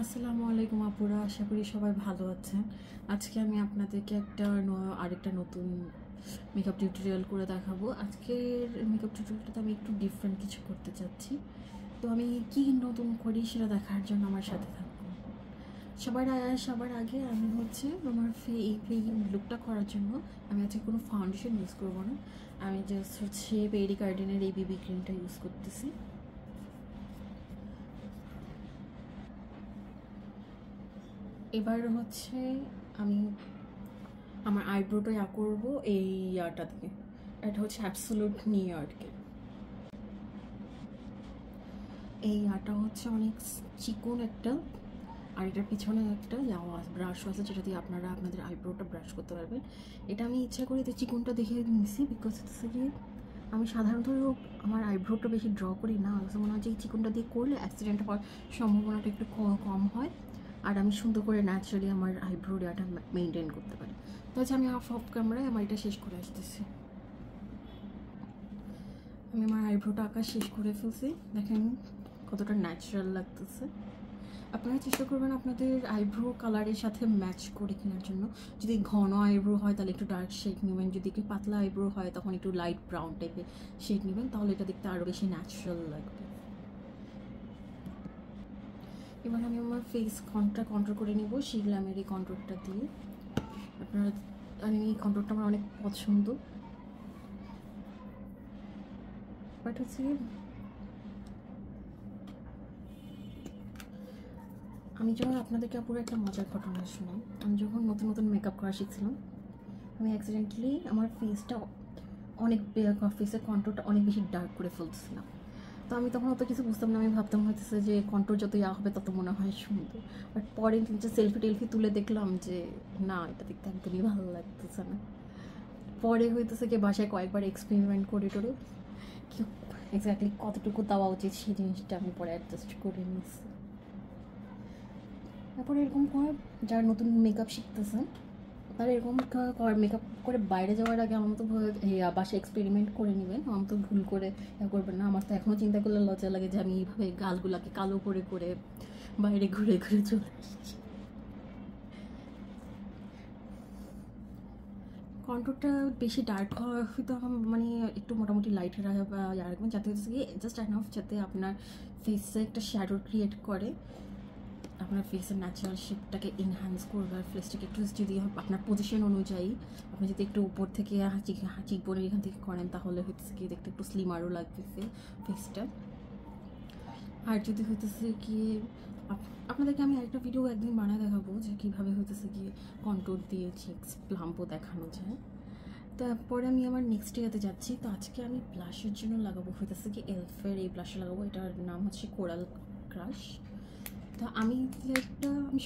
আসসালামু আলাইকুম আপুরা, আশা করি সবাই ভালো আছেন। আজকে আমি আপনাদেরকে আরেকটা নতুন মেকআপ টিউটোরিয়াল করে দেখাবো। আজকের মেকআপ টিউটোরিয়ালটাতে আমি একটু ডিফারেন্ট কিছু করতে চাচ্ছি। তো আমি কি নতুন করি সেটা দেখার জন্য আমার সাথে থাকবো। সবার আগে আমি আমার এই লুকটা করার জন্য আমি আজকে কোনো ফাউন্ডেশন ইউজ করবো না। আমি জাস্ট পেরি গার্ডেনের এই বিবি ক্রিমটা ইউজ করতেছি। এবার আমি আমার আইব্রোটা করবো এই ইয়াটা দিয়ে। এটা অ্যাবসোলুট নিউ ইয়র্কের। এই ইয়াটা অনেক চিকন একটা, আর এটার পিছনে একটা ব্রাশ আছে যেটা দিয়ে আপনারা আপনাদের আইব্রোটা ব্রাশ করতে পারবেন। এটা আমি ইচ্ছা করি তো চিকনটা দেখে নিছি, বিকজ কি আমি সাধারণত আমার আইব্রোটা বেশি ড্র করি না। মনে হয় যে এই চিকনটা দিয়ে করলে অ্যাক্সিডেন্ট হওয়ার সম্ভাবনাটা একটু কম হয়, আর আমি সুন্দর করে ন্যাচারালি আমার আইব্রো এরিয়াটা মেনটেন করতে পারি। তো আমি অফ ক্যামেরায় আমার এটা শেষ করে আসতেছি। আমি আমার আইব্রোটা আঁকা শেষ করে ফেলছি, দেখেন কতটা ন্যাচারাল লাগতেছে। আপনারা চেষ্টা করবেন আপনাদের আইব্রো কালারের সাথে ম্যাচ করে কেনার জন্য। যদি ঘন আইব্রো হয় তাহলে একটু ডার্ক শেড নেবেন, যদি একটু পাতলা আইব্রো হয় তখন একটু লাইট ব্রাউন টাইপের শেড নেবেন, তাহলে এটা দেখতে আরও বেশি ন্যাচারাল লাগবে। এবার আমি আমার ফেস কন্ট্রোল করে নিব সেই গ্ল্যামের এই কন্ট্রোলটা দিয়ে। এই কন্ট্রোলটা আমার অনেক পছন্দ। বাট আমি যখন আপনাদেরকে পুরো একটা মজার ঘটনা শোনাই। আমি যখন নতুন মেকআপ করা শিখছিলাম, আমি অ্যাক্সিডেন্টলি আমার ফেসের কন্ট্রোলটা অনেক বেশি ডার্ক করে ফেলছিলাম। তো আমি তখন অত কিছু বুঝতাম না। আমি ভাবতাম যে কন্ট্রোল যত হবে তত মনে হয় সুন্দর। বাট পরে যে সেলফি তুলে দেখলাম যে না, এটা দেখতে একদমই ভালো লাগতেছে না। পরে কি বাসায় কয়েকবার এক্সপেরিমেন্ট করে কি এক্স্যাক্টলি কতটুকু দেওয়া উচিত সেই জিনিসটা আমি পরে অ্যাডজাস্ট করে নিচ্ছি। তারপরে এরকম যারা নতুন মেকআপ শিখতেছেন তারা এরকম মেকআপ করে বাইরে যাওয়ার আগে আমার মতো বাসায় এক্সপেরিমেন্ট করে নেবেন। আমার তো ভুল করে করবেন না। আমার তো এখনও চিন্তা করলে লজ্জা লাগে যে আমি এইভাবে গালগুলাকে কালো করে বাইরে ঘুরে চলে আসছি। কন্ট্রোলটা বেশি ডার্ক হয়তো একটু মোটামুটি লাইট রাখবেন, যাতে জাস্ট এনাফ যাতে আপনার ফেসে একটা শ্যাডো ক্রিয়েট করে, আপনার ফেসের ন্যাচারাল শেপটাকে এনহ্যান্স করবে। আর ফেসটাকে একটু যদি আপনার পজিশন অনুযায়ী আপনি যদি একটু উপর থেকে চিকবোনের এখান থেকে করেন তাহলে দেখতে একটু স্লিমারও লাগবে ফেসটা। আর যদি আপনাদেরকে আমি একটা ভিডিও একদিন বানায় দেখাবো যে কীভাবে কন্ট্রোল দিয়ে চিক্স প্লাম্পও দেখানো যায়। তারপরে আমি আমার নেক্সট ইয়াতে যাচ্ছি। তো আজকে আমি ব্লাশের জন্য লাগাবো এলফের এই ব্লাশটা লাগাবো। এটার নাম কোরাল ক্রাশ। তো আমি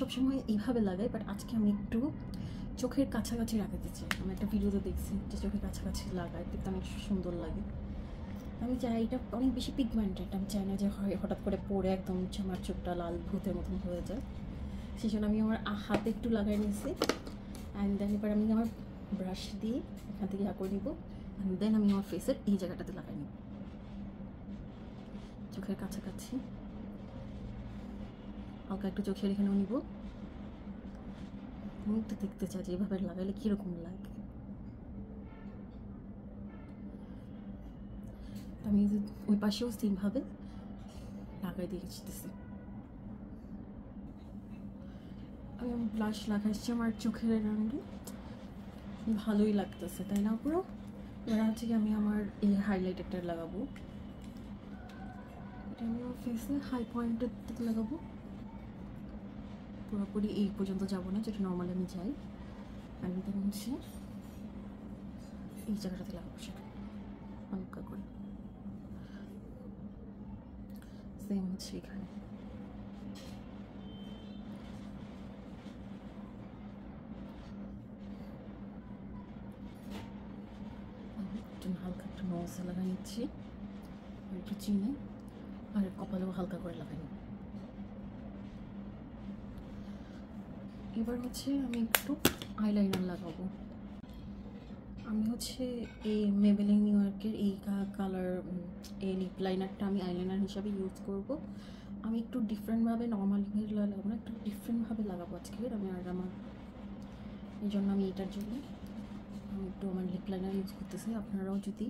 সবসময় এইভাবে লাগাই, বাট আজকে আমি একটু চোখের কাছাকাছি রাখতে চাই। আমি একটা ভিডিওতে দেখছি যে চোখের কাছাকাছি লাগাই দেখতে অনেক সুন্দর লাগে। আমি চাই এটা অনেক বেশি পিগমেন্টেড, আমি চাই না যে হঠাৎ করে পরে একদম আমার চোখটা লাল ভূতের মতন হয়ে যায়। সেই জন্য আমি আমার হাতে একটু লাগাই নিয়েছি। অ্যান্ড দেন এবার আমি আমার ব্রাশ দিয়ে এখান থেকে করে নিব। অ্যান্ড দেন আমি আমার ফেসের এই জায়গাটাতে লাগাই নিব, চোখের কাছাকাছি হালকা একটু চোখের এখানেও নিব। আমি একটু দেখতে চাই যে এভাবে লাগাইলে কীরকম লাগে। আমি ওই পাশেও সেমভাবে লাগাই দিয়ে গেছি। আমি ব্লাশ লাগাচ্ছি আমার চোখের রঙে, ভালোই লাগতেছে তাই না পুরো। এবার আমি আমার এই হাইলাইটারটা লাগাবো। এটা আমি আমার ফেসে হাই পয়েন্টের দিকে লাগাবো, পুরোপুরি এই পর্যন্ত যাবো না যেটা নর্মালি আমি যাই। আমি এই জায়গাটাতে লাগাবো, সেটা হালকা করে সেম এখানে। হালকা একটু নোজে লাগাই নিচ্ছি, একটু চিনে, আর কপালেও হালকা করে লাগাই নিই। এবার আমি একটু আইলাইনার লাগাবো। আমি এই মেবেলিন নিউ ইয়র্কের এই কালার এই লিপ লাইনারটা আমি আইলাইনার হিসাবে ইউজ করব। আমি একটু ডিফারেন্টভাবে, নর্মালি লাগাবো না, একটু ডিফারেন্টভাবে লাগাবো আজকে আমি। আর আমার এই জন্য আমি এটার জন্য আমি একটু আমার লিপ লাইনার ইউজ করতেছি। আপনারাও যদি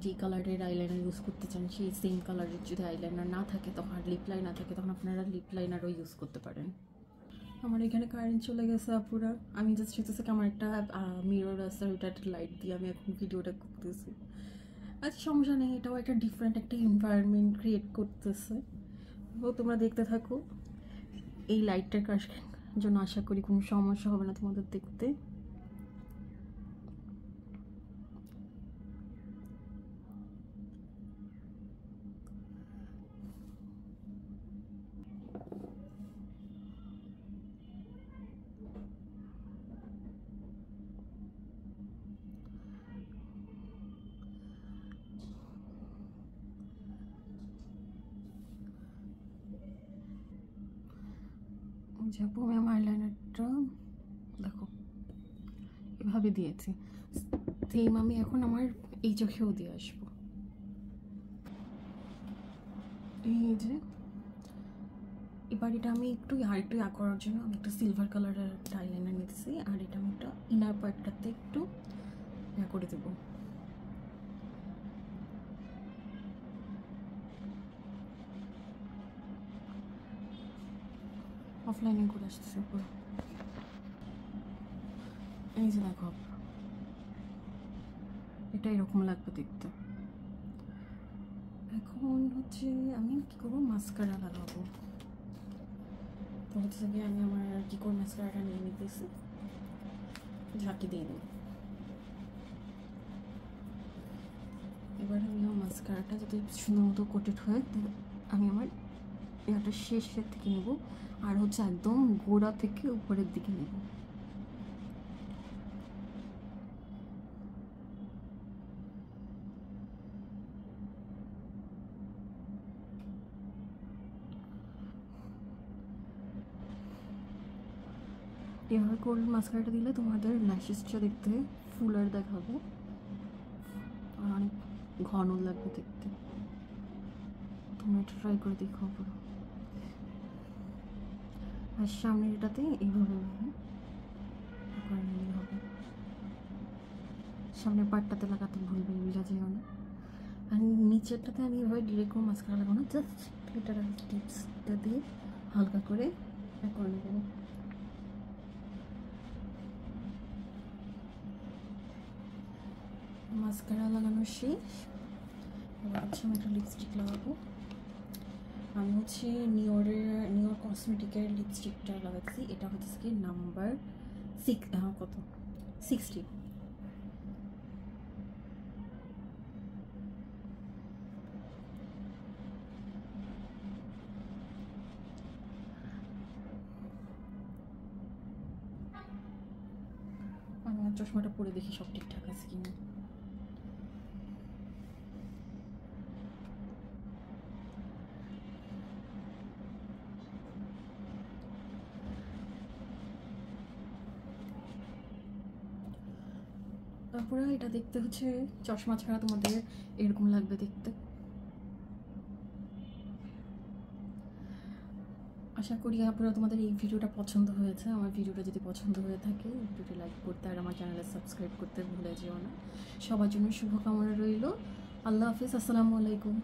যে কালারের আইলাইনার ইউজ করতে চান, সেই সেম কালারের যদি আইলাইনার না থাকে, তখন আর লিপ লাইনার থাকে, তখন আপনারা লিপ লাইনারও ইউজ করতে পারেন। আমার এখানে কারেন্ট চলে গেছে আপুরা। আমি জাস্ট হচ্ছে আমার একটা মিরর আছে, ওইটা একটা লাইট দিয়ে আমি এখন ভিডিওটা করতেছি। আচ্ছা সমস্যা নেই, এটাও একটা ডিফারেন্ট একটা এনভায়রনমেন্ট ক্রিয়েট করতেছে। ও তোমরা দেখতে থাকো। এই লাইটটার জন্য আশা করি কোনো সমস্যা হবে না তোমাদের দেখতে। যাবো আমি আমার আইলাইনারটা দেখো এভাবে দিয়েছি, সেম আমি এখন আমার এই চোখেও দিয়ে আসবো। এই যে এবার এটা আমি একটু আরেকটু করার জন্য আমি একটা সিলভার কালারের একটা আইলাইনার নিতেছি, আর এটা আমি একটা ইনার পার্টটাতে একটু করে দেবো। অফলাইনে করে আসতেছে পুরো। এই যে দেখো এটা এরকম লাগবে দেখতে। এখন হচ্ছে আমি কি করবো, মাস্কারা লাগাবো। তো হচ্ছে গিয়ে আমি আমার কি করে মাস্কারাটা নিয়ে নিতেছি, ঝাঁকি দিয়ে দিই। এবার আমি আমার মাস্কারাটা যাতে সুন্দর মতো কোটেড হয়, আমি আমার এটা শেষের থেকে নেব, আর হচ্ছে একদম গোড়া থেকে উপরের দিকে নেব। এভাবে করে মাস্কারাটা দিলে তোমাদের ল্যাশেসটা দেখতে ফুলার দেখাবো আর অনেক ঘন লাগবে দেখতে। তোমরা এটা ট্রাই করে দেখো পুরো। আর সামনের এটাতে এইভাবে করে নিলে হবে। সামনের পার্টটাতে লাগাতে ভুলবে, বুঝা যেও না। আর নিচেরটাতে আমি এভাবে ডিরেক্ট কোনো মাস্কারা লাগাবো না, জাস্ট এটার টিপসটা দিয়ে হালকা করে করে নেবো। মাস্কারা লাগানো শেষ। এবার হচ্ছে আমি একটা লিপস্টিক লাগাবো। আমি হচ্ছে নিওর কসমেটিকের লিপস্টিকটা লাগাচ্ছি। এটা হচ্ছে কি নাম্বার 60। আমি আমার চশমাটা পরে দেখি সব ঠিকঠাক আছে কিনা। তারপরে এটা দেখতে হচ্ছে চশমা ছাড়া তোমাদের এরকম লাগবে দেখতে। আশা করি আপনারা তোমাদের এই ভিডিওটা পছন্দ হয়েছে। আমার ভিডিওটা যদি পছন্দ হয়ে থাকে ভিডিওটি লাইক করতে আর আমার চ্যানেলে সাবস্ক্রাইব করতে ভুলে যেও না। সবার জন্য শুভকামনা রইল। আল্লাহ হাফিজ, আসসালামু আলাইকুম।